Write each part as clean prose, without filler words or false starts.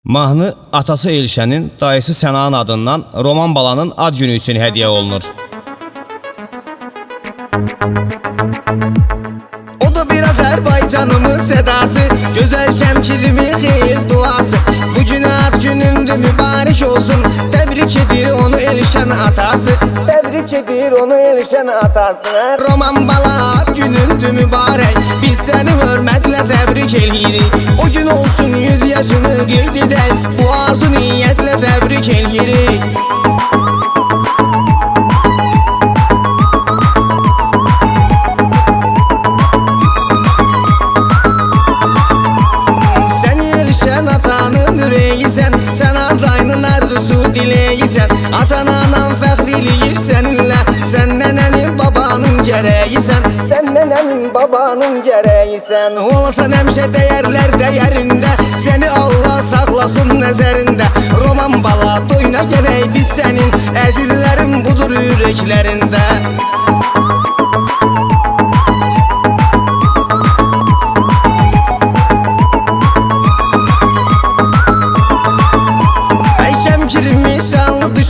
Mahnı atası Elşənin, dayısı Səna'nın adından Roman balanın ad günü üçün hədiyyə olunur. O da bir Azerbaycanımın sedası, güzel şemkirimi xeyir duası. Bugün ad günündür, mübarek olsun. Tebrik edir onu Elşən atası. Tebrik edir onu Elşən atası. Roman bala ad günündür mübarek. Biz seni hürmetle tebrik eləyirik. O gün olsun 100 yaşını qeyd edək. Bu arzu niyetle tebrik eləyirik. Atanın ürəyiysən, sən adayının arzusu diləyirsən. Atan anan fəxr eləyir səninlə, sən nənənin babanın gərəyisən. Sən nənənin babanın gərəyisən. Olasan həmişə dəyərlər dəyərində, səni Allah saxlasın nəzərində. Roman bala doyuna gələk biz sənin, əzizlərin budur ürəklərində.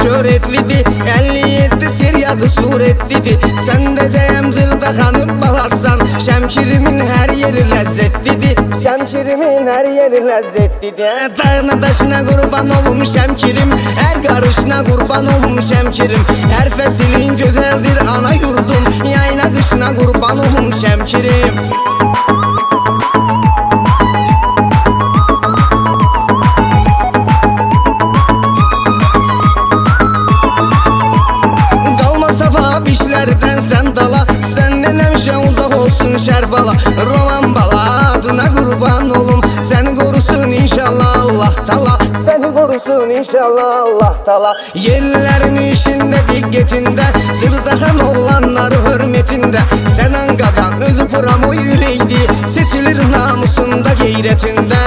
Şöhretlidir, 57 Siriyadı suretlidir. Sen de Zeyemzir'de hanım balasan, Şemkirimin her yeri lezzetlidir. Şemkirimin her yeri lezzetlidir. Dağına taşına kurban olmuş Şemkirim, her karışına kurban olmuş Şemkirim. Her fesilin güzeldir ana yurdum, yayına dışına kurban olmuş Şemkirim. Sen dala, senden həmişə uzaq olsun şərbala. Roman bala adına qurban olum, səni qorusun inşallah Allah tala. Səni qorusun inşallah Allah tala. Yerlilərin işində diqqətində, Sırdaxan oğlanları hörmətində. Sənan qadan özü promo yürəkdi, seçilir namusunda qeyrətində.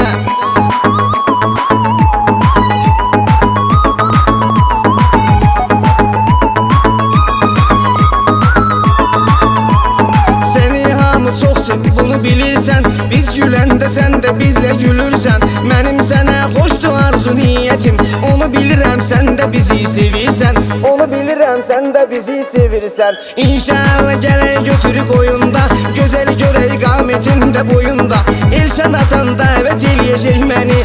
Bunu bilirsən, biz güləndə sən də bizlə gülürsən. Mənim sənə xoşdur arzu niyetim, onu bilirəm sən də bizi sevirsən. Onu bilirəm sən də bizi sevirsən. İnşallah gələk götürük oyunda, gözəli görək qamətində boyunda. Elşən atan dəvət eləyəcək məni,